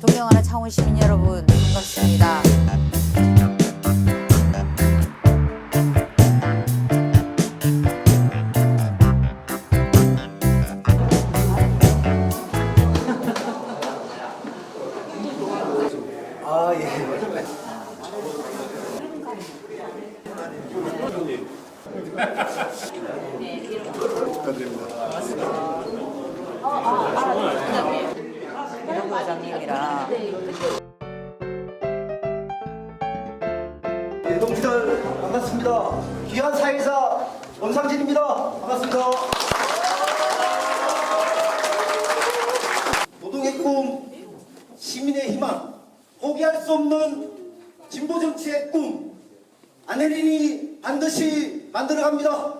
존경하는 창원 시민 여러분, 반갑습니다. 아, 예. 이런 부장님이랑 네, 동지들 반갑습니다. 귀한 사회자 엄상진입니다. 반갑습니다. 노동의 꿈, 시민의 희망, 포기할 수 없는 진보 정치의 꿈, 안혜린이 반드시 만들어갑니다.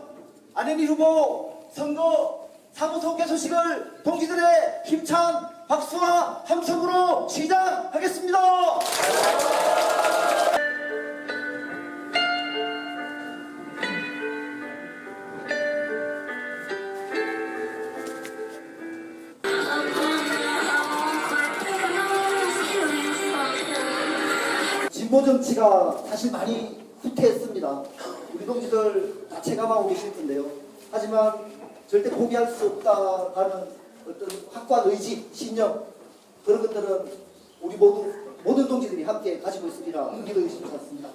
안혜린 후보 선거 사무 소개 소식을 동지들의 힘찬 박수와 함성으로 시작하겠습니다. 진보 정치가 사실 많이 후퇴했습니다. 우리 동지들 다 체감하고 계실 텐데요. 하지만 절대 포기할 수 없다라는 어떤 확고한 의지, 신념, 그런 것들은 우리 모든 동지들이 함께 가지고 있으리라 믿어 의심치 않습니다.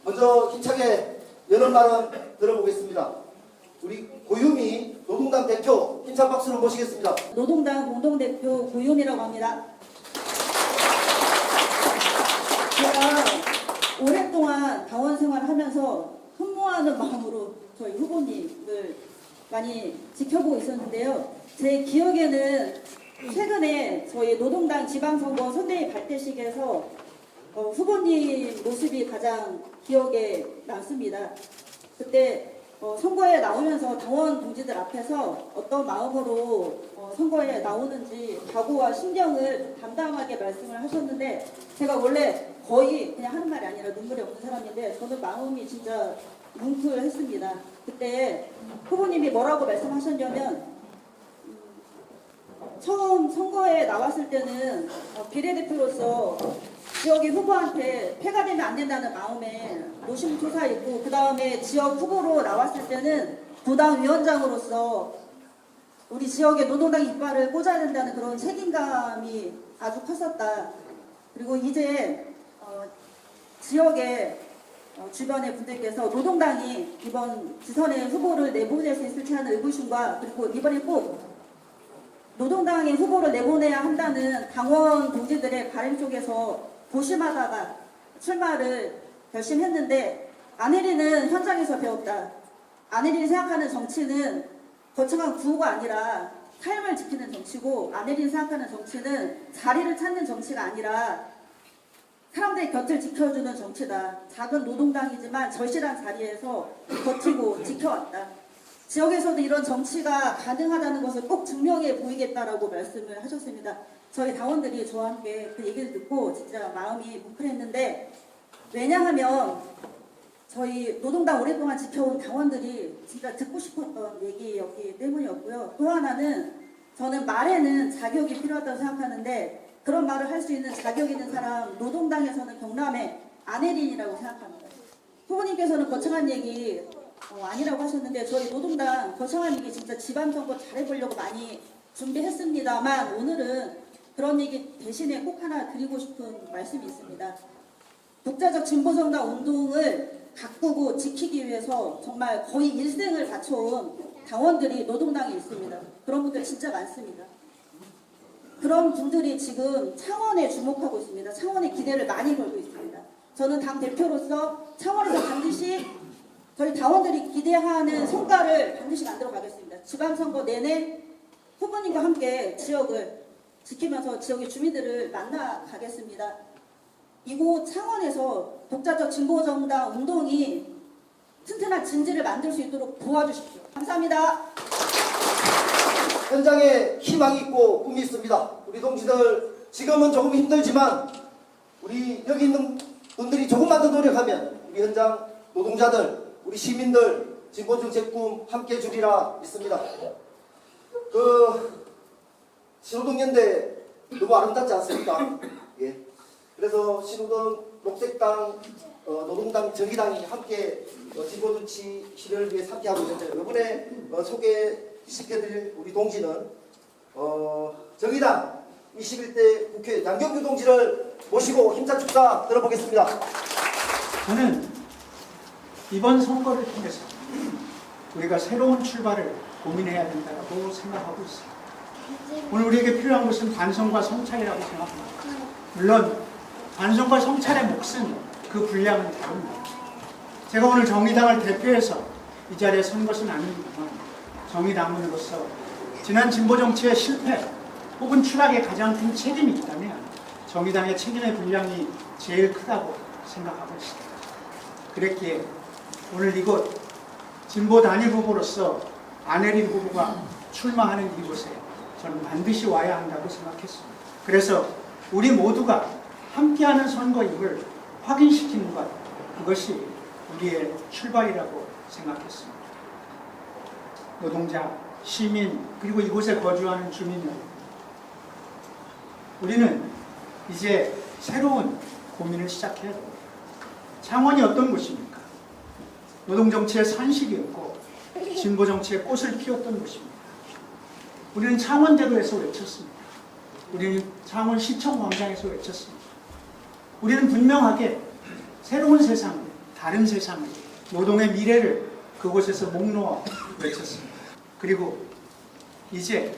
먼저 힘차게 여러 말은 들어보겠습니다. 우리 고유미 노동당 대표 힘찬 박수를 모시겠습니다. 노동당 공동대표 고유미라고 합니다. 제가 오랫동안 당원 생활을 하면서 흠모하는 마음으로 저희 후보님을 많이 지켜보고 있었는데요. 제 기억에는 최근에 저희 노동당 지방선거 선대위 발대식에서 후보님 모습이 가장 기억에 남습니다. 그때 선거에 나오면서 당원 동지들 앞에서 어떤 마음으로 선거에 나오는지 각오와 심경을 담담하게 말씀을 하셨는데, 제가 원래 거의 그냥 하는 말이 아니라 눈물이 없는 사람인데 저는 마음이 진짜 뭉클했습니다. 그때 후보님이 뭐라고 말씀하셨냐면, 처음 선거에 나왔을 때는 비례대표로서 지역의 후보한테 패가 되면 안 된다는 마음에 노심초사했고, 그 다음에 지역 후보로 나왔을 때는 부당위원장으로서 우리 지역의 노동당 이빨을 꽂아야 된다는 그런 책임감이 아주 컸었다. 그리고 이제 지역의 주변의 분들께서 노동당이 이번 지선에 후보를 내보낼 수 있을지 하는 의구심과, 그리고 이번에 꼭 노동당의 후보를 내보내야 한다는 당원 동지들의 바람 속에서 고심하다가 출마를 결심했는데, 안혜린은 현장에서 배웠다. 안혜린이 생각하는 정치는 거창한 구호가 아니라 삶을 지키는 정치고, 안혜린이 생각하는 정치는 자리를 찾는 정치가 아니라 사람들의 곁을 지켜주는 정치다. 작은 노동당이지만 절실한 자리에서 버티고 지켜왔다. 지역에서도 이런 정치가 가능하다는 것을 꼭 증명해 보이겠다라고 말씀을 하셨습니다. 저희 당원들이 저와 함께 그 얘기를 듣고 진짜 마음이 뭉클했는데, 왜냐하면 저희 노동당 오랫동안 지켜온 당원들이 진짜 듣고 싶었던 얘기였기 때문이었고요. 또 하나는 저는 말에는 자격이 필요하다고 생각하는데, 그런 말을 할 수 있는 자격 있는 사람, 노동당에서는 경남의 안혜린이라고 생각합니다. 후보님께서는 거창한 얘기 아니라고 하셨는데, 저희 노동당 거창한 얘기 진짜 지방선거 잘해보려고 많이 준비했습니다만, 오늘은 그런 얘기 대신에 꼭 하나 드리고 싶은 말씀이 있습니다. 독자적 진보정당 운동을 가꾸고 지키기 위해서 정말 거의 일생을 바쳐온 당원들이 노동당에 있습니다. 그런 분들 진짜 많습니다. 그런 분들이 지금 창원에 주목하고 있습니다. 창원에 기대를 많이 걸고 있습니다. 저는 당 대표로서 창원에서 반드시 저희 당원들이 기대하는 성과를 반드시 만들어 가겠습니다. 지방선거 내내 후보님과 함께 지역을 지키면서 지역의 주민들을 만나 가겠습니다. 이곳 창원에서 독자적 진보정당 운동이 튼튼한 진지를 만들 수 있도록 도와주십시오. 감사합니다. 현장에 희망이 있고 꿈이 있습니다. 우리 동지들 지금은 조금 힘들지만 우리 여기 있는 분들이 조금만 더 노력하면 우리 현장 노동자들, 우리 시민들 진보정책 꿈 함께 주리라 믿습니다. 노동연대 너무 아름답지 않습니까? 예. 그래서 신우동 녹색당, 노동당, 정의당이 함께 진보정치실을 위해 함께하고 있는데 이번에 소개시켜드릴 우리 동지는 정의당 21대 국회 양경규 동지를 모시고 힘찬 축사 들어보겠습니다. 저는 이번 선거를 통해서 우리가 새로운 출발을 고민해야 된다고 생각하고 있습니다. 오늘 우리에게 필요한 것은 반성과 성찰이라고 생각합니다. 물론 반성과 성찰의 몫은 그 분량은 다릅니다. 제가 오늘 정의당을 대표해서 이 자리에 선 것은 아닙니다만 정의당원으로서 지난 진보정치의 실패 혹은 추락에 가장 큰 책임이 있다면 정의당의 책임의 분량이 제일 크다고 생각하고 있습니다. 그랬기에 오늘 이곳 진보 단일 후보로서 안혜린 후보가 출마하는 이곳에 저는 반드시 와야 한다고 생각했습니다. 그래서 우리 모두가 함께하는 선거임을 확인시키는 것, 그것이 우리의 출발이라고 생각했습니다. 노동자, 시민, 그리고 이곳에 거주하는 주민 여러분, 우리는 이제 새로운 고민을 시작해야 됩니다. 창원이 어떤 곳입니까? 노동정치의 산실이었고 진보정치의 꽃을 피웠던 곳입니다. 우리는 창원대로에서 외쳤습니다. 우리는 창원시청 광장에서 외쳤습니다. 우리는 분명하게 새로운 세상을, 다른 세상을, 노동의 미래를 그곳에서 목 놓아 외쳤습니다. 그리고 이제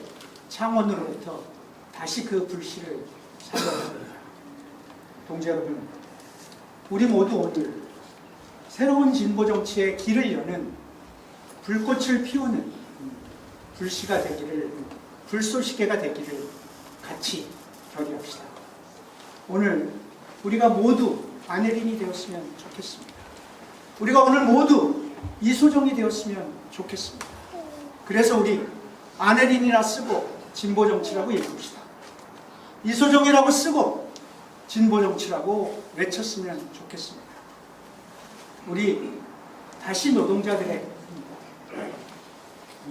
창원으로부터 다시 그 불씨를 살려줍니다. 동지 여러분, 우리 모두 오늘 새로운 진보정치의 길을 여는 불꽃을 피우는 불씨가 되기를, 불쏘시개가 되기를 같이 결의합시다. 오늘 우리가 모두 안혜린이 되었으면 좋겠습니다. 우리가 오늘 모두 이소정이 되었으면 좋겠습니다. 그래서 우리 안혜린이라 쓰고 진보정치라고 읽읍시다. 이소정이라고 쓰고 진보정치라고 외쳤으면 좋겠습니다. 우리 다시 노동자들의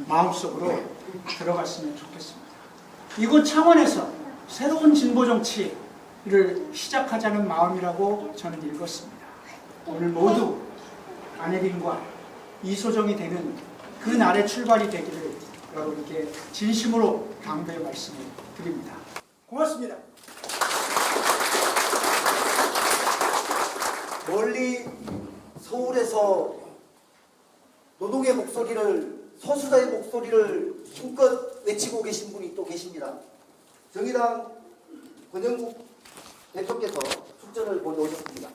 마음속으로 들어갔으면 좋겠습니다. 이곳 창원에서 새로운 진보정치를 시작하자는 마음이라고 저는 읽었습니다. 오늘 모두 안혜린과 이소정이 되는 그 날의 출발이 되기를 여러분께 진심으로 당부의 말씀을 드립니다. 고맙습니다. 멀리 서울에서 노동의 목소리를, 소수자의 목소리를 힘껏 외치고 계신 분이 또 계십니다. 정의당 권영국 대표께서 축전을 보내오셨습니다.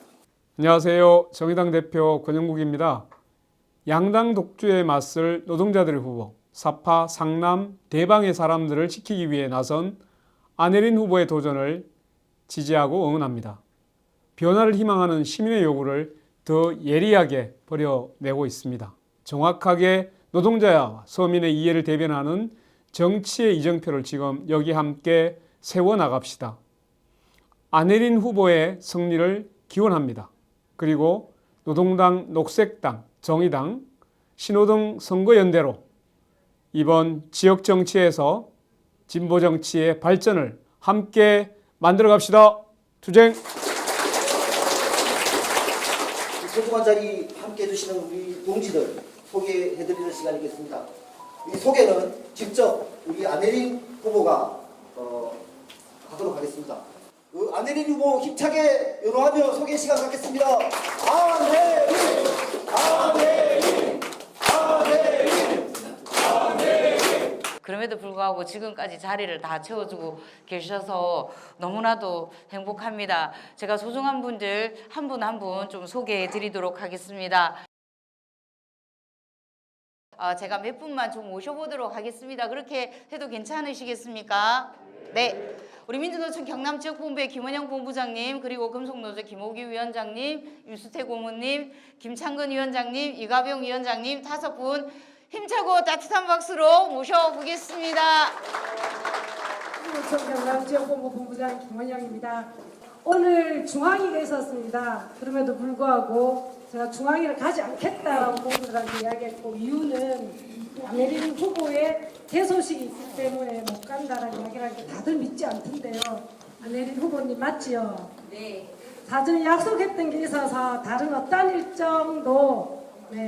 안녕하세요. 정의당 대표 권영국입니다. 양당 독주에 맞설 노동자들의 후보, 사파, 상남, 대방의 사람들을 지키기 위해 나선 안혜린 후보의 도전을 지지하고 응원합니다. 변화를 희망하는 시민의 요구를 더 예리하게 버려내고 있습니다. 정확하게 노동자와 서민의 이해를 대변하는 정치의 이정표를 지금 여기 함께 세워나갑시다. 안혜린 후보의 승리를 기원합니다. 그리고 노동당, 녹색당, 정의당, 신호등 선거연대로 이번 지역정치에서 진보정치의 발전을 함께 만들어갑시다. 투쟁! 소중한 자리 함께 해주시는 우리 동지들 소개해드리는 시간이겠습니다. 이 소개는 직접 우리 안혜린 후보가 하도록 하겠습니다. 안혜린 후보 힘차게 연호하며 소개 시간 갖겠습니다. 안혜린! 안혜린! 안혜린! 안혜린! 그럼에도 불구하고 지금까지 자리를 다 채워주고 계셔서 너무나도 행복합니다. 제가 소중한 분들 한 분 한 분 좀 소개해 드리도록 하겠습니다. 제가 몇 분만 좀 모셔보도록 하겠습니다. 그렇게 해도 괜찮으시겠습니까? 네. 우리 민주노총 경남지역본부의 김원영 본부장님, 그리고 금속노조 김호기 위원장님, 유수태 고문님, 김창근 위원장님, 이가병 위원장님 5분 힘차고 따뜻한 박수로 모셔보겠습니다. 민주노총 경남지역본부 본부장 김원영입니다. 오늘 중앙일에 있었습니다. 그럼에도 불구하고 제가 중앙일을 가지 않겠다라고 본부들한테 이야기했고, 이유는 안혜린 후보의 개소식이 있기 때문에 못 간다라는 이야기를 하니까 다들 믿지 않던데요. 안혜린 후보님 맞지요? 네. 사전에 약속했던 게 있어서 다른 어떤 일정도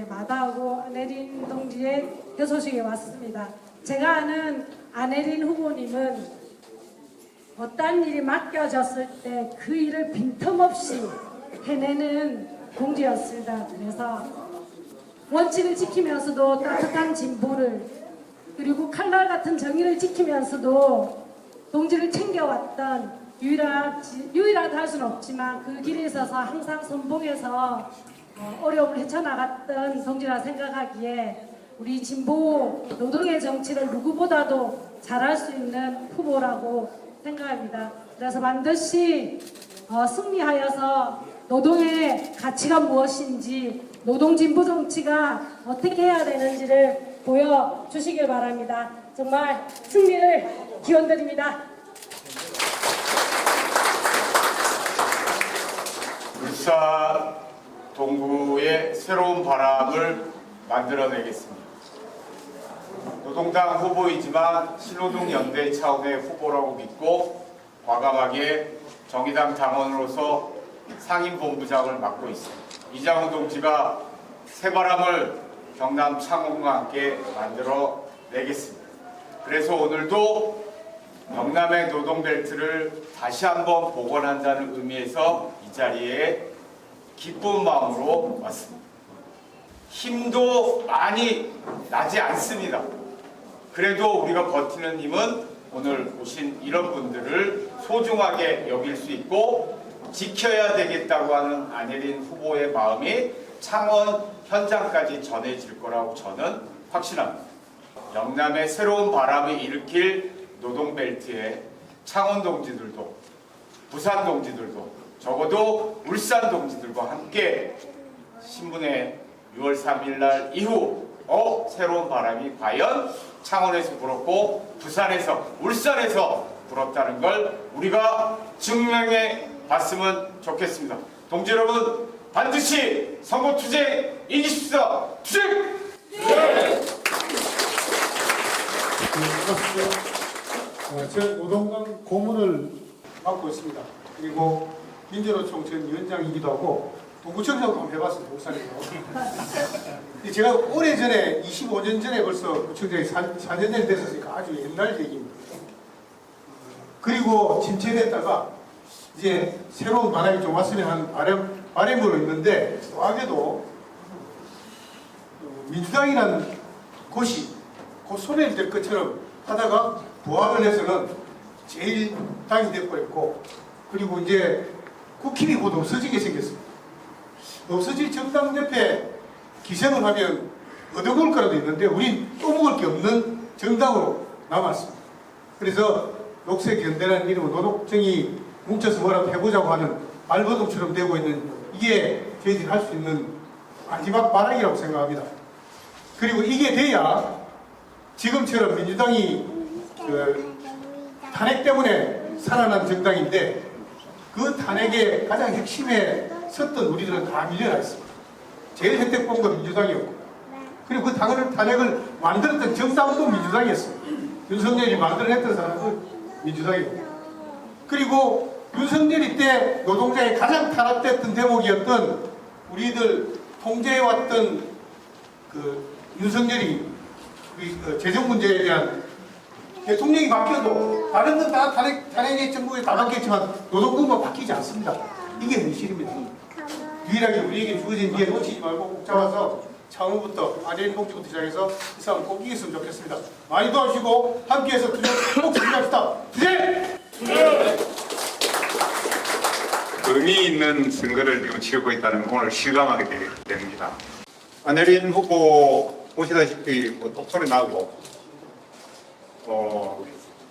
마다하고 안혜린 동지의 개소식에 왔습니다. 제가 아는 안혜린 후보님은 어떤 일이 맡겨졌을 때 그 일을 빈틈없이 해내는 동지였습니다. 그래서 원칙을 지키면서도 따뜻한 진보를 그리고 칼날 같은 정의를 지키면서도 동지를 챙겨왔던 유일하다 할 수는 없지만 그 길에 있어서 항상 선봉해서 어려움을 헤쳐나갔던 동지라 생각하기에 우리 진보 노동의 정치를 누구보다도 잘할 수 있는 후보라고 생각합니다. 그래서 반드시 승리하여서 노동의 가치가 무엇인지 노동 진보 정치가 어떻게 해야 되는지를 보여주시길 바랍니다. 정말 승리를 기원드립니다. 울산 동구의 새로운 바람을 만들어내겠습니다. 노동당 후보이지만 신노동연대 차원의 후보라고 믿고 과감하게 정의당 당원으로서 상임본부장을 맡고 있습니다. 이장우 동지가 새바람을 경남 창원과 함께 만들어내겠습니다. 그래서 오늘도 경남의 노동벨트를 다시 한번 복원한다는 의미에서 이 자리에 기쁜 마음으로 왔습니다. 힘도 많이 나지 않습니다. 그래도 우리가 버티는 힘은 오늘 오신 이런 분들을 소중하게 여길 수 있고 지켜야 되겠다고 하는 안혜린 후보의 마음이 창원 현장까지 전해질 거라고 저는 확신합니다. 영남의 새로운 바람을 일으킬 노동벨트에 창원 동지들도 부산 동지들도 적어도 울산 동지들과 함께 신분의 6월 3일 날 이후 새로운 바람이 과연 창원에서 불었고 부산에서 울산에서 불었다는 걸 우리가 증명해 봤으면 좋겠습니다. 동지 여러분 반드시 선거 투쟁 이기십시오. 투쟁! 네! 전 노동당 고문을 맡고 있습니다. 그리고 민주노총 전 위원장이기도 하고 동구청장도 한번 해봤습니다. 울산에서. 제가 오래전에 25년 전에 벌써 구청장이 4년이 됐으니까 아주 옛날 얘기입니다. 그리고 침체됐다가 이제 새로운 바람이 좀 왔으면 하는 바람으로 있는데 또하게도 민주당이라는 곳이 곧 소멸이 될 것처럼 하다가 부활을 해서는 제일 당이 돼버렸고 그리고 이제 국힘이 곧 없어지게 생겼습니다. 없어질 정당 옆에 기생을 하면 얻어먹을 거라도 있는데 우린 또 먹을 게 없는 정당으로 남았습니다. 그래서 녹색연대라는 이름으로 노동정이 뭉쳐서 뭐라도 해보자고 하는 발버둥처럼 되고 있는 이게 저희들이 할 수 있는 마지막 발악이라고 생각합니다. 그리고 이게 돼야 지금처럼 민주당이 탄핵 때문에 살아난 정당인데 그 탄핵의 가장 핵심에 섰던 우리들은 다 밀려나 있습니다. 제일 혜택 본 건 민주당이었고 그리고 그 탄핵을 만들었던 정당도 민주당이었습니다. 윤석열이 만들어냈던 사람도 민주당이었고 그리고 윤석열이 때 노동자에 가장 탄압됐던 대목이었던 우리들 통제해왔던 그 윤석열이 재정 문제에 대한 대통령이 바뀌어도 다른 건 다 탄핵의 정부에 다 바뀌었지만 노동부만 바뀌지 않습니다. 이게 현실입니다. 유일하게 우리에게 주어진 기회 놓치지 말고 꼭 잡아서 창원부터 안혜린 동지부터 시작해서 이 싸움 꼭 이겼으면 좋겠습니다. 많이 도와주시고 함께해서 투쟁 꼭 준비합시다. 투쟁! 의미 있는 선거를 지금 치르고 있다는 걸 오늘 실감하게 됩니다. 안혜린 후보 보시다시피 똑소리 나고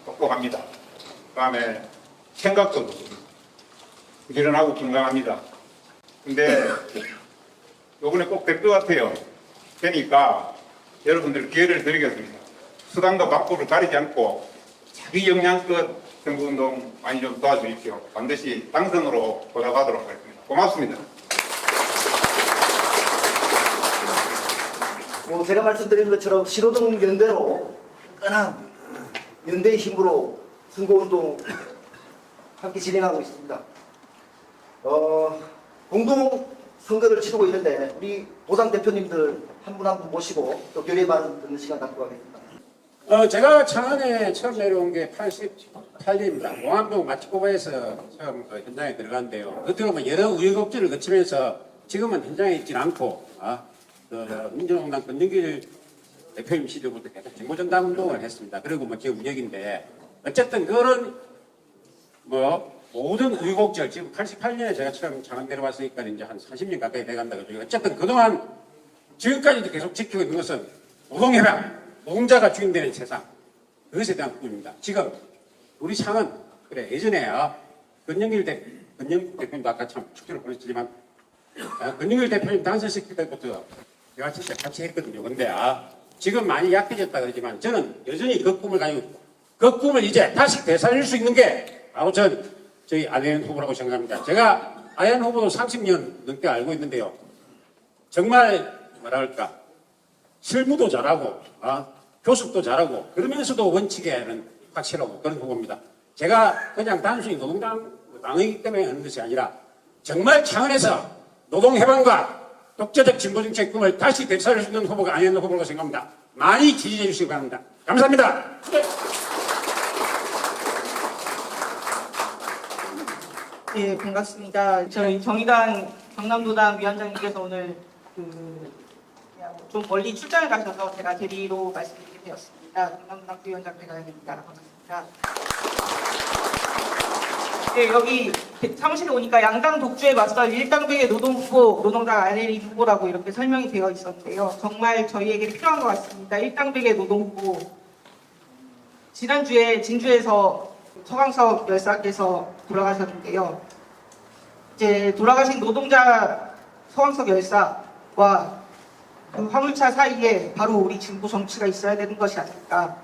똑똑합니다. 그 다음에 생각도 좋습니다. 부지런하고 건강합니다. 근데 요번에 꼭 될 것 같아요. 그러니까 여러분들 기회를 드리겠습니다. 수당과 박보를 가리지 않고 자기 역량껏 선거운동 많이 좀 도와주십시오. 반드시 당선으로 보답하도록 하겠습니다. 고맙습니다. 제가 말씀드린 것처럼 신호등 연대로 끈한 연대의 힘으로 선거운동 함께 진행하고 있습니다. 공동 선거를 치르고 있는데 우리 도당 대표님들 한 분 한 분 모시고 또 결의만 듣는 시간 갖고 가겠습니다. 제가 창안에 처음 내려온 게 88년입니다. 공안동 마치코바에서 처음 그 현장에 들어갔는데요. 그때 보면 여러 우여곡절을 거치면서 지금은 현장에 있지는 않고, 민주노동당 권영길 대표님 시절부터 계속 정보정당 운동을 했습니다. 그리고 뭐 지금 무역인데, 어쨌든 그런 모든 우여곡절, 지금 88년에 제가 처음 창안 내려왔으니까 이제 한 30년 가까이 돼간다. 어쨌든 그동안 지금까지도 계속 지키고 있는 것은 노동해방, 노동자가 주인되는 세상, 그것에 대한 부분입니다. 지금 우리 창은 그래 예전에 권영길 대표님도 아까 참 축제를 보냈지만 권영길 대표님 당선시킬 때부터 내가 진짜 같이 했거든요. 근데 지금 많이 약해졌다 그러지만 저는 여전히 그 꿈을 가지고 있고 그 꿈을 이제 다시 되살릴 수 있는 게 바로 저희 안혜연 후보라고 생각합니다. 제가 안혜연 후보도 30년 넘게 알고 있는데요. 정말 뭐랄까 실무도 잘하고 교습도 잘하고 그러면서도 원칙에는 확실하고 그런 후보입니다. 제가 그냥 단순히 노동당 당이기 때문에 하는 것이 아니라 정말 창원에서 노동해방과 독재적 진보정책 꿈을 다시 되살릴 수 있는 후보가 안혜연 후보라고 생각합니다. 많이 지지해 주시기 바랍니다. 감사합니다. 예, 반갑습니다. 저희 정의당 경남도당 위원장님께서 오늘 좀 멀리 출장을 가셔서 제가 대리로 말씀드리게 되었습니다. 경남도당 부위원장 배가연입니다. 반갑습니다. 네, 여기 사무실에 오니까 양당 독주에 맞설 일당백의 노동후보, 노동당 안혜린 후보라고 이렇게 설명이 되어 있었는데요. 정말 저희에게 필요한 것 같습니다. 일당백의 노동후보. 지난주에 진주에서 서강석 열사께서 돌아가셨는데요. 이제 돌아가신 노동자 서강석 열사와 그 화물차 사이에 바로 우리 진보 정치가 있어야 되는 것이 아닐까.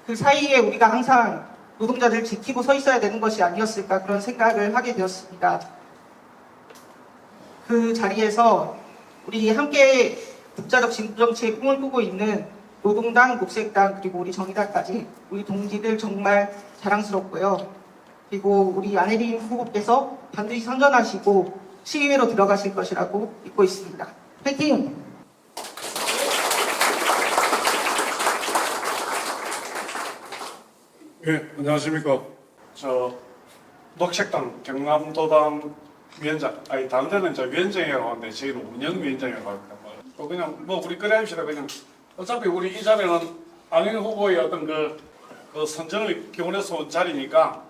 그 사이에 우리가 항상 노동자들 지키고 서 있어야 되는 것이 아니었을까 그런 생각을 하게 되었습니다. 그 자리에서 우리 함께 국자적 진보 정치의 꿈을 꾸고 있는 노동당, 녹색당 그리고 우리 정의당까지 우리 동지들 정말 자랑스럽고요. 그리고 우리 안혜린 후보께서 반드시 선전하시고 시의회로 들어가실 것이라고 믿고 있습니다. 화이팅! 네, 안녕하십니까. 녹색당 경남도당 위원장, 다른 데는 위원장이라고 하는데 저희는 운영위원장이라고 합니다. 그냥 우리 그래 합시다. 그냥 어차피 우리 이 자리는 안혜린 후보의 어떤 그 선정을 기원해서 온 자리니까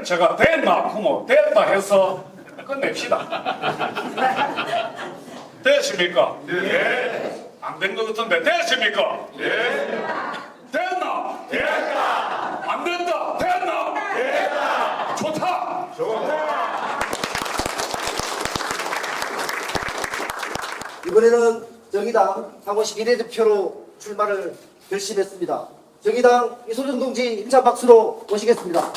제가 됐나 부모 됐다 해서 끝냅시다. 됐습니까? 네. 안 된 것 같은데 됐습니까? 네. 됐나? 됐다. 안 됐다. 됐나? 됐다. 좋다. 좋다. 이번에는 정의당 창원시 비례대표로 출마를 결심했습니다. 정의당 이소정 동지 힘찬 박수로 모시겠습니다.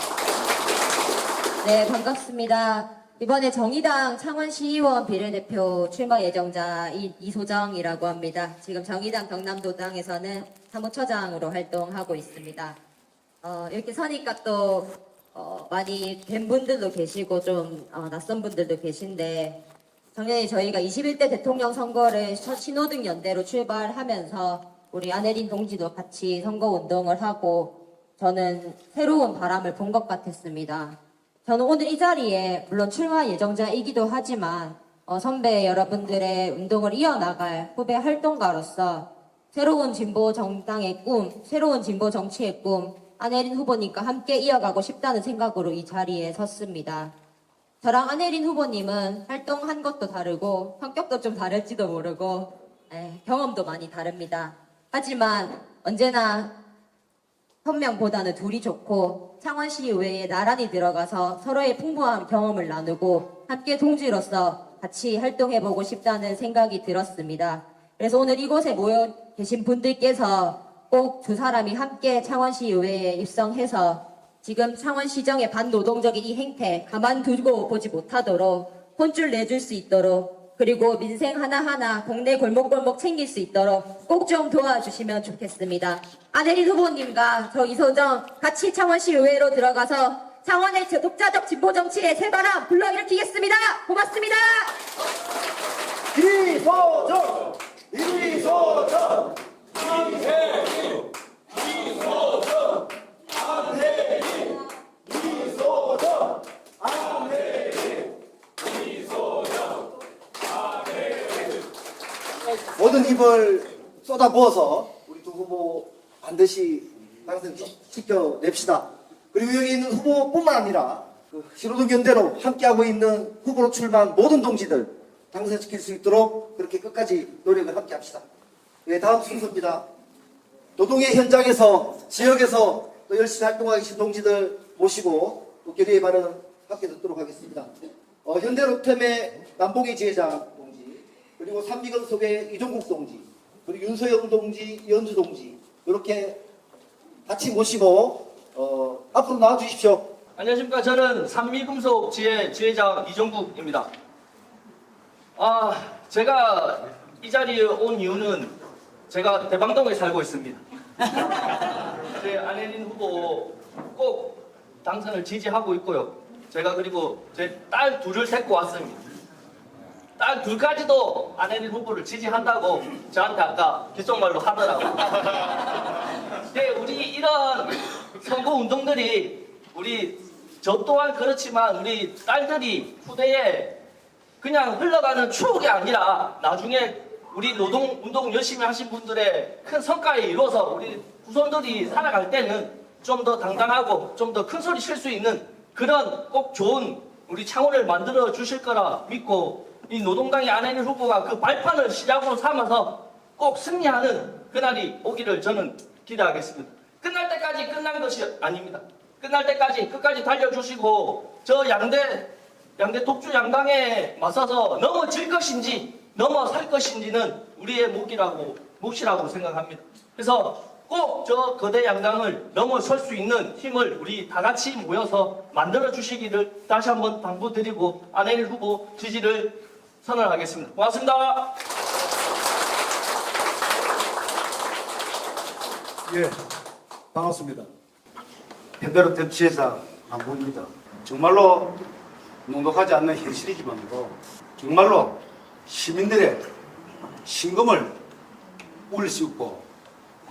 네, 반갑습니다. 이번에 정의당 창원시의원 비례대표 출마 예정자 이소정이라고 합니다. 지금 정의당 경남도당에서는 사무처장으로 활동하고 있습니다. 이렇게 서니까 또 많이 된 분들도 계시고 좀 낯선 분들도 계신데 작년에 저희가 21대 대통령 선거를 신호등 연대로 출발하면서 우리 안혜린 동지도 같이 선거운동을 하고 저는 새로운 바람을 본 것 같았습니다. 저는 오늘 이 자리에 물론 출마 예정자이기도 하지만 선배 여러분들의 운동을 이어나갈 후배 활동가로서 새로운 진보 정당의 꿈, 새로운 진보 정치의 꿈, 안혜린 후보님과 함께 이어가고 싶다는 생각으로 이 자리에 섰습니다. 저랑 안혜린 후보님은 활동한 것도 다르고 성격도 좀 다를지도 모르고 경험도 많이 다릅니다. 하지만 언제나 한 명보다는 둘이 좋고 창원시 의회에 나란히 들어가서 서로의 풍부한 경험을 나누고 함께 동지로서 같이 활동해보고 싶다는 생각이 들었습니다. 그래서 오늘 이곳에 모여 계신 분들께서 꼭 두 사람이 함께 창원시 의회에 입성해서 지금 창원시정의 반노동적인 이 행태 가만두고 보지 못하도록 혼쭐 내줄 수 있도록 그리고 민생 하나하나 동네 골목골목 챙길 수 있도록 꼭 좀 도와주시면 좋겠습니다. 안혜린 후보님과 저 이소정 같이 창원시 의회로 들어가서 창원의 독자적 진보 정치의 새바람 불러일으키겠습니다. 고맙습니다. 이소정! 이소정! 모든 힘을 쏟아부어서 우리 두 후보 반드시 당선시켜냅시다. 그리고 여기 있는 후보뿐만 아니라 신호등 연대로 함께하고 있는 후보로 출마한 모든 동지들 당선시킬 수 있도록 그렇게 끝까지 노력을 함께 합시다. 네, 다음 순서입니다. 노동의 현장에서 지역에서 또 열심히 활동하고 계신 동지들 모시고 또 결의의 발언을 함께 듣도록 하겠습니다. 현대로템의 남봉희 지회장 동지, 그리고 삼미건속의 이종국 동지, 그리고 윤소영 동지, 이현주 동지 이렇게 같이 모시고 앞으로 나와주십시오. 안녕하십니까. 저는 삼미금속 지회장 이종국입니다. 제가 이 자리에 온 이유는 제가 대방동에 살고 있습니다. 제 안혜린 후보 꼭 당선을 지지하고 있고요. 제가 그리고 제 딸 둘을 데리고 왔습니다. 딸 둘까지도 안혜린 후보를 지지한다고 저한테 아까 귓속말로 하더라고요. 네, 우리 이런 선거 운동들이 저 또한 그렇지만 우리 딸들이 후대에 그냥 흘러가는 추억이 아니라 나중에 우리 노동운동 열심히 하신 분들의 큰 성과에 이루어서 우리 후손들이 살아갈 때는 좀 더 당당하고 좀 더 큰 소리 칠 수 있는 그런 꼭 좋은 우리 창원을 만들어 주실 거라 믿고 이 노동당의 안혜린 후보가 그 발판을 시작으로 삼아서 꼭 승리하는 그날이 오기를 저는 기대하겠습니다. 끝날 때까지 끝난 것이 아닙니다. 끝날 때까지 끝까지 달려주시고 저 양대 독주 양당에 맞서서 넘어질 것인지 넘어설 것인지는 우리의 몫이라고 생각합니다. 그래서 꼭 저 거대 양당을 넘어설 수 있는 힘을 우리 다 같이 모여서 만들어 주시기를 다시 한번 당부드리고 안혜린 후보 지지를 선언하겠습니다. 고맙습니다. 예, 반갑습니다. 현대로템 지회장 안보입니다. 정말로 넉넉하지 않는 현실이지만도 정말로 시민들의 신금을 울릴 수 있고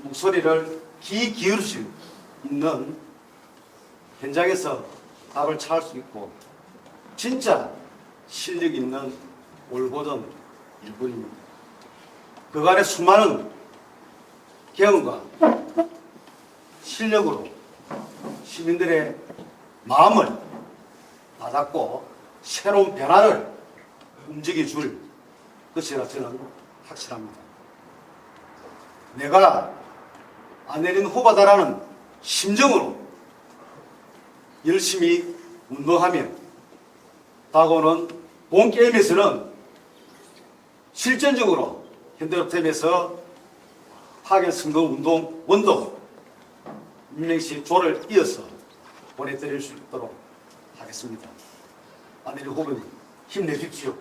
목소리를 귀 기울일 수 있는 현장에서 답을 찾을 수 있고 진짜 실력 있는 올보던 일본입니다. 그간의 수많은 경험과 실력으로 시민들의 마음을 다잡고 새로운 변화를 움직여줄 것이라 저는 확실합니다. 내가 안혜린 후보다라는 심정으로 열심히 운동하며 다가오는 본게임에서는 실전적으로 현대로템에서 파견 선거 운동 원도 민명시 조를 이어서 보내드릴 수 있도록 하겠습니다. 안혜린 후보님 힘내십시오.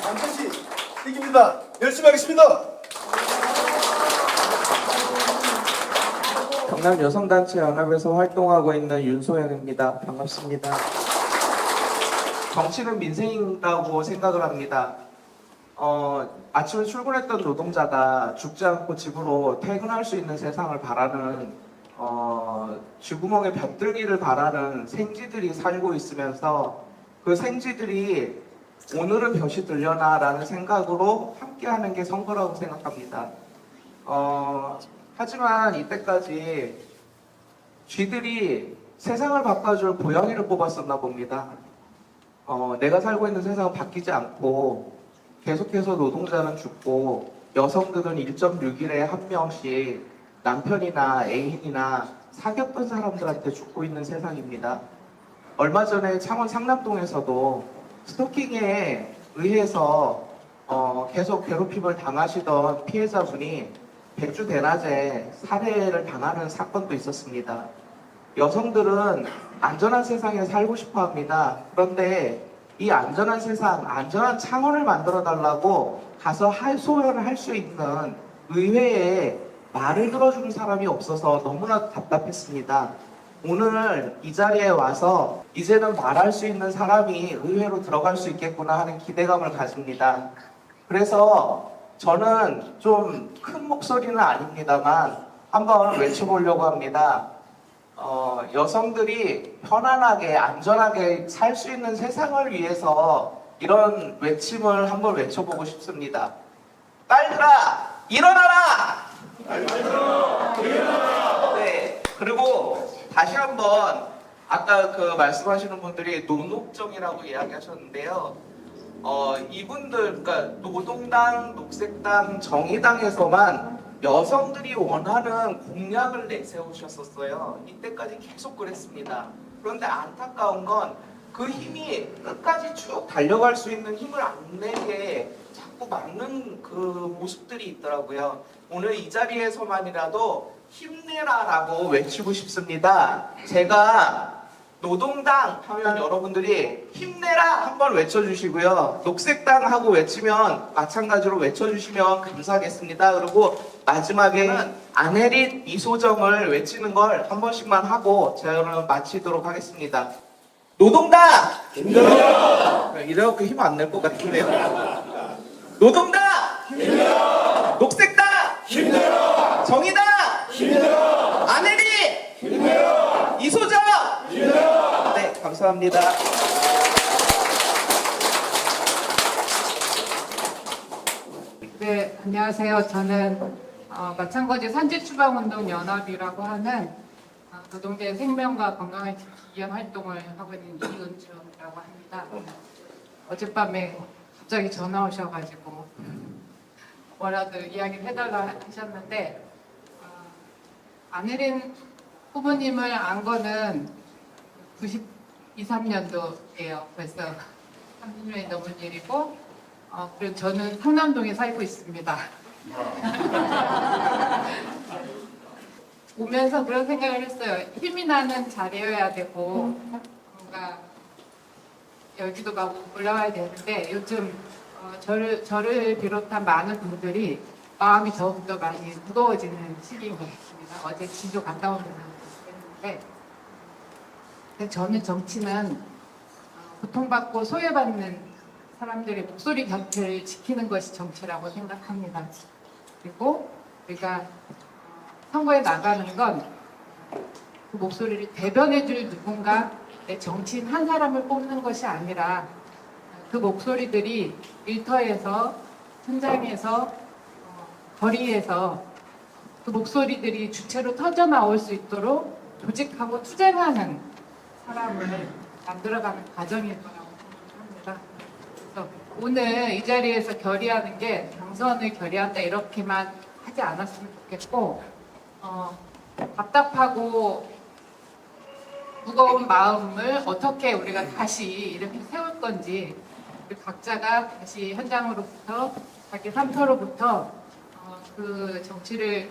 반드시 이깁니다. 열심히 하겠습니다. 경남 여성단체 연합에서 활동하고 있는 윤소영입니다. 반갑습니다. 정치는 민생이라고 생각을 합니다. 아침에 출근했던 노동자가 죽지 않고 집으로 퇴근할 수 있는 세상을 바라는 쥐구멍에 벼들기를 바라는 생쥐들이 살고 있으면서 그 생쥐들이 오늘은 벼시 들려나 라는 생각으로 함께하는 게 선거라고 생각합니다. 하지만 이때까지 쥐들이 세상을 바꿔줄 고양이를 뽑았었나 봅니다. 내가 살고 있는 세상은 바뀌지 않고 계속해서 노동자는 죽고 여성들은 1.6일에 한 명씩 남편이나 애인이나 사귀었던 사람들한테 죽고 있는 세상입니다. 얼마 전에 창원 상남동에서도 스토킹에 의해서 계속 괴롭힘을 당하시던 피해자분이 백주 대낮에 살해를 당하는 사건도 있었습니다. 여성들은 안전한 세상에 살고 싶어 합니다. 그런데 이 안전한 세상, 안전한 창원을 만들어 달라고 가서 하소연을 할 수 있는 의회에 말을 들어주는 사람이 없어서 너무나 답답했습니다. 오늘 이 자리에 와서 이제는 말할 수 있는 사람이 의회로 들어갈 수 있겠구나 하는 기대감을 가집니다. 그래서 저는 좀 큰 목소리는 아닙니다만 한번 외쳐보려고 합니다. 여성들이 편안하게 안전하게 살 수 있는 세상을 위해서 이런 외침을 한번 외쳐보고 싶습니다. 딸들아 일어나라! 네, 그리고 다시 한번 아까 그 말씀하시는 분들이 노녹정이라고 이야기하셨는데요. 이분들, 그러니까 노동당, 녹색당, 정의당에서만 여성들이 원하는 공약을 내세우셨었어요. 이때까지 계속 그랬습니다. 그런데 안타까운 건 그 힘이 끝까지 쭉 달려갈 수 있는 힘을 안 내게 자꾸 막는 그 모습들이 있더라고요. 오늘 이 자리에서만이라도 힘내라라고 외치고 싶습니다. 제가 노동당 하면 여러분들이 힘내라 한번 외쳐주시고요. 녹색당 하고 외치면 마찬가지로 외쳐주시면 감사하겠습니다. 그리고 마지막에는 안혜린 이소정을 외치는 걸 한 번씩만 하고 저는 마치도록 하겠습니다. 노동당! 힘내라! 이렇게 힘 안 낼 것 같은데요. 노동당! 힘내라! 녹색당! 힘내라! 정의당! 힘내라! 안혜린! 힘내라! 이소정! 힘내라! 네, 감사합니다. 네, 안녕하세요. 저는 마찬가지 산지추방운동연합이라고 하는 노동자의 생명과 건강을 지키기 위한 활동을 하고 있는 이은주라고 합니다. 어젯밤에 갑자기 전화 오셔가지고 뭐라도 이야기를 해달라 하셨는데 안혜린 후보님을 안 거는 92, 3년도예요. 벌써 30년이 넘은 일이고 그리고 저는 상남동에 살고 있습니다. 오면서 그런 생각을 했어요. 힘이 나는 자리여야 되고 뭔가 열기도가 올라와야 되는데 요즘 저를 비롯한 많은 분들이 마음이 더욱더 많이 무거워지는 시기인 것 같습니다. 어제 진주 갔다 오면서 했는데 저는 정치는 고통받고 소외받는 사람들의 목소리 곁을 지키는 것이 정치라고 생각합니다. 그리고 우리가 선거에 나가는 건 그 목소리를 대변해줄 누군가 내 정치인 한 사람을 뽑는 것이 아니라 그 목소리들이 일터에서, 현장에서, 거리에서 그 목소리들이 주체로 터져 나올 수 있도록 조직하고 투쟁하는 사람을 만들어가는 과정일 거라고 생각합니다. 그래서 오늘 이 자리에서 결의하는 게 당선을 결의한다 이렇게만 하지 않았으면 좋겠고 답답하고 무거운 마음을 어떻게 우리가 다시 이렇게 세울 건지 각자가 다시 현장으로부터 자기 삶터로부터 그 정치를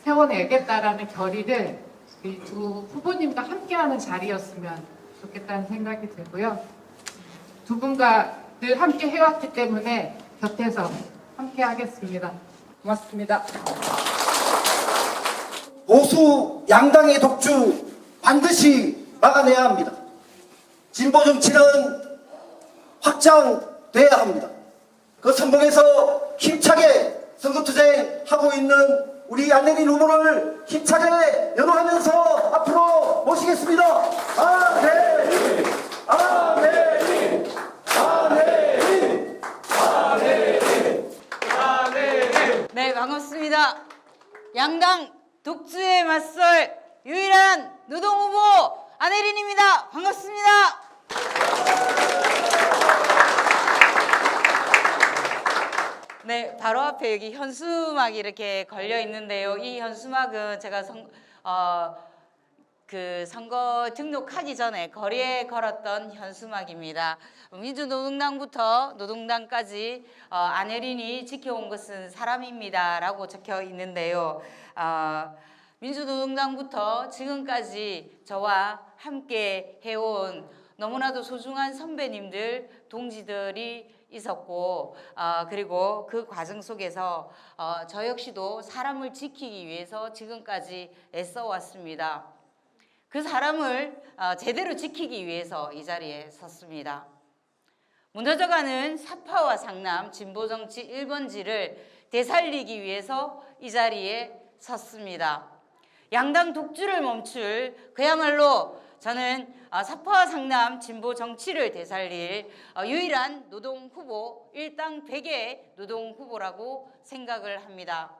세워내겠다라는 결의를 이 두 후보님과 함께하는 자리였으면 좋겠다는 생각이 들고요. 두 분과 늘 함께 해왔기 때문에 곁에서 함께 하겠습니다. 고맙습니다. 보수 양당의 독주 반드시 막아내야 합니다. 진보 정치는 확장돼야 합니다. 그 선봉에서 힘차게 선거투쟁하고 있는 우리 안혜린 후보를 힘차게 연호하면서 앞으로 모시겠습니다. 안혜린! 안혜린! 안혜린! 안혜린! 안혜린! 네, 반갑습니다. 양당 독주에 맞설 유일한 노동후보 안혜린입니다. 반갑습니다. 네, 바로 앞에 여기 현수막이 이렇게 걸려 있는데요. 이 현수막은 제가 선거 등록하기 전에 거리에 걸었던 현수막입니다. 민주노동당부터 노동당까지 안혜린이 지켜온 것은 사람입니다 라고 적혀 있는데요. 민주노동당부터 지금까지 저와 함께 해온 너무나도 소중한 선배님들, 동지들이 있었고 그리고 그 과정 속에서 저 역시도 사람을 지키기 위해서 지금까지 애써왔습니다. 그 사람을 제대로 지키기 위해서 이 자리에 섰습니다. 무너져가는 사파와 상남 진보정치 1번지를 되살리기 위해서 이 자리에 섰습니다. 양당 독주를 멈출 그야말로 저는 사파와 상남 진보 정치를 되살릴 유일한 노동 후보, 일당 100의 노동 후보라고 생각을 합니다.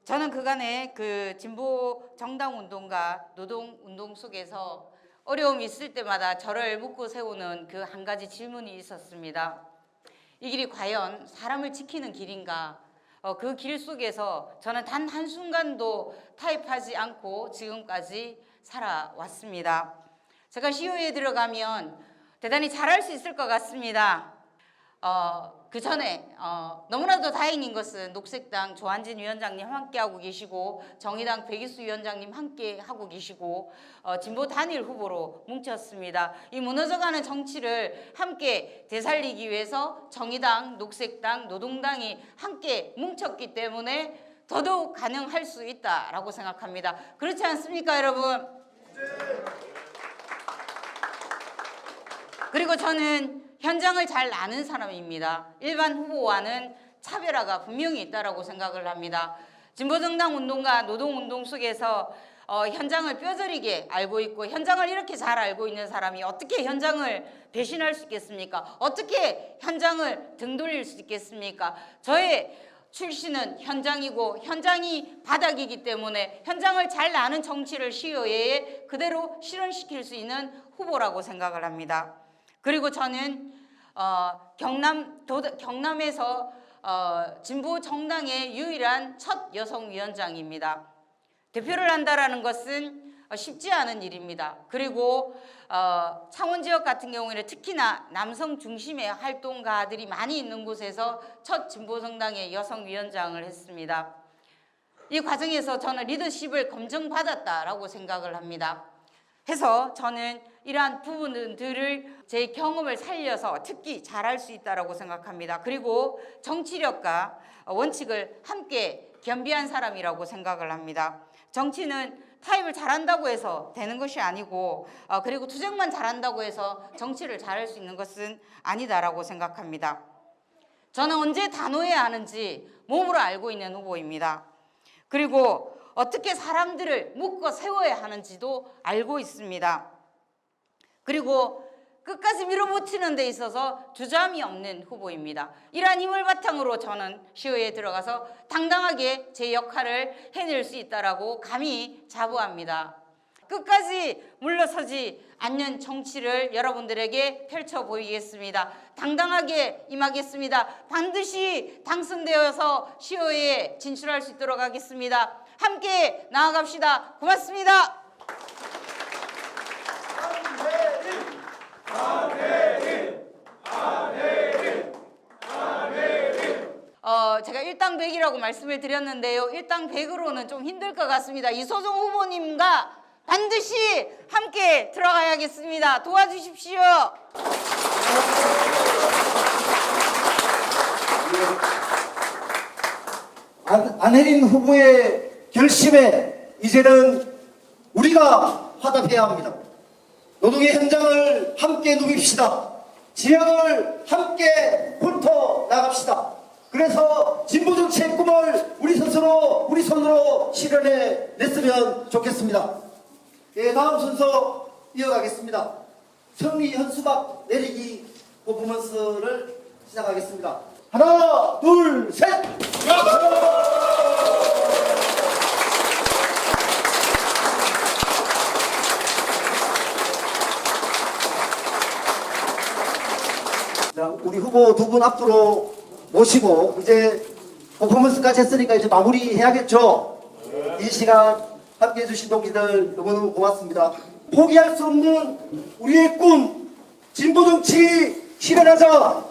저는 그간의 그 진보 정당 운동과 노동 운동 속에서 어려움이 있을 때마다 저를 묻고 세우는 그 한 가지 질문이 있었습니다. 이 길이 과연 사람을 지키는 길인가? 그 길 속에서 저는 단 한순간도 타협하지 않고 지금까지 살아왔습니다. 제가 시효에 들어가면 대단히 잘할 수 있을 것 같습니다. 그 전에 너무나도 다행인 것은 녹색당 조한진 위원장님 함께하고 계시고 정의당 백이수 위원장님 함께하고 계시고 진보 단일 후보로 뭉쳤습니다. 이 무너져가는 정치를 함께 되살리기 위해서 정의당, 녹색당, 노동당이 함께 뭉쳤기 때문에 더더욱 가능할 수 있다라고 생각합니다. 그렇지 않습니까, 여러분? 그리고 저는 현장을 잘 아는 사람입니다. 일반 후보와는 차별화가 분명히 있다고 생각을 합니다. 진보정당 운동과 노동운동 속에서 현장을 뼈저리게 알고 있고 현장을 이렇게 잘 알고 있는 사람이 어떻게 현장을 배신할 수 있겠습니까? 어떻게 현장을 등 돌릴 수 있겠습니까? 저의 출신은 현장이고 현장이 바닥이기 때문에 현장을 잘 아는 정치를 시의회에 그대로 실현시킬 수 있는 후보라고 생각을 합니다. 그리고 저는 경남에서 진보 정당의 유일한 첫 여성 위원장입니다. 대표를 한다라는 것은 쉽지 않은 일입니다. 그리고 창원 지역 같은 경우에는 특히나 남성 중심의 활동가들이 많이 있는 곳에서 첫 진보 정당의 여성 위원장을 했습니다. 이 과정에서 저는 리더십을 검증받았다라고 생각을 합니다. 해서 저는 이러한 부분들을 제 경험을 살려서 특히 잘할 수 있다고 생각합니다. 그리고 정치력과 원칙을 함께 겸비한 사람이라고 생각을 합니다. 정치는 타협을 잘한다고 해서 되는 것이 아니고 그리고 투쟁만 잘한다고 해서 정치를 잘할 수 있는 것은 아니다라고 생각합니다. 저는 언제 단호해야 하는지 몸으로 알고 있는 후보입니다. 그리고 어떻게 사람들을 묶어 세워야 하는지도 알고 있습니다. 그리고 끝까지 밀어붙이는 데 있어서 주저함이 없는 후보입니다. 이러한 힘을 바탕으로 저는 시의회에 들어가서 당당하게 제 역할을 해낼 수 있다라고 감히 자부합니다. 끝까지 물러서지 않는 정치를 여러분들에게 펼쳐 보이겠습니다. 당당하게 임하겠습니다. 반드시 당선되어서 시의회에 진출할 수 있도록 하겠습니다. 함께 나아갑시다. 고맙습니다. 제가 일당 100이라고 말씀을 드렸는데요. 일당 100으로는 좀 힘들 것 같습니다. 이소정 후보님과 반드시 함께 들어가야겠습니다. 도와주십시오. 안혜린 후보의 결심에 이제는 우리가 화답해야 합니다. 노동의 현장을 함께 누빕시다. 지역을 함께 훑어 나갑시다. 그래서 진보정치의 꿈을 우리 스스로 우리 손으로 실현해 냈으면 좋겠습니다. 예, 다음 순서 이어가겠습니다. 승리 현수막 내리기 퍼포먼스를 시작하겠습니다. 하나, 둘, 셋! 자, 우리 후보 두 분 앞으로 모시고 이제 퍼포먼스까지 했으니까 이제 마무리해야겠죠? 이 시간 함께해 주신 동지들 너무너무 고맙습니다. 포기할 수 없는 우리의 꿈 진보정치 실현하자!